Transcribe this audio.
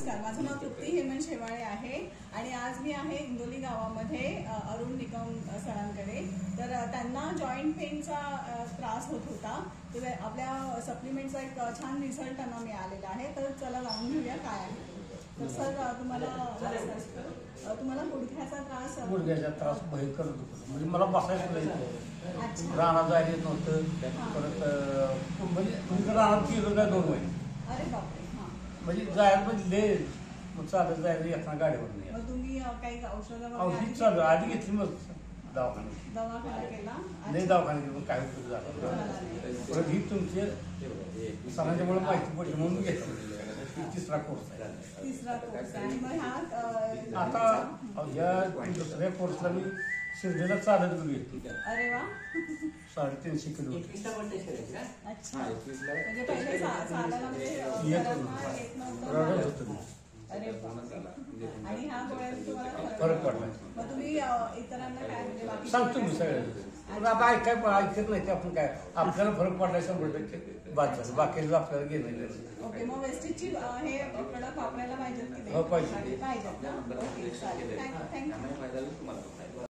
नमस्कार, माझं नाव तृप्ती हेमंत शेवाळे आहे आणि आज मी आहे इंदोली गावामध्ये अरुण निकम सरांकडे. तर त्यांना जॉईंट पेनचा त्रास होत होता. तर आपल्या सप्लिमेंटचा एक छान रिझल्ट त्यांना मिळालेला आहे. तर चला जाणून घेऊया काय आहे. तर सर तुम्हाला गुडघ्याचा त्रास भयंकर होतो. म्हणजे मला बसायचं नाही, रानात जायला येत नव्हतं. परत म्हणजे रानात गेलो काय 2 महिने. अरे बापरे. म्हणजे जायला म्हणजे मग चालत जायला येताना गाडीवर नाही. मग तुम्ही काही औषध चालू आधी घेतली, मग दवाखाना केला नाही, दवाखाना केला काय उपयोग झाला. परत ही तुमचे समाजामुळे माहिती पडली म्हणून घेतली. तिसरा कोर्स आहे. आणि मग आता या दुसऱ्या कोर्सला मी शिर्डीला चालत गेलो. अरे वा. 350 किलोमीटर. अच्छा, म्हणजे पहिले चालायला रडत होतो मी. अरे आणि ह्या गोळ्यात तुम्हाला फरक पडला. मग तुम्ही इतरांना काय म्हणजे सांगतो मी सगळ्यांना. पण आता ऐकत नाही ते आपण काय, आपल्याला फरक पडला 100% बाद झालं. बाकीचं आपल्याला घेणं. ओके, मग वेस्टेजची हे प्रोडक्ट वापरायला पाहिजेत की पाहिजे. पाहिजेत ना. ओके, चालेल. थँक्यू.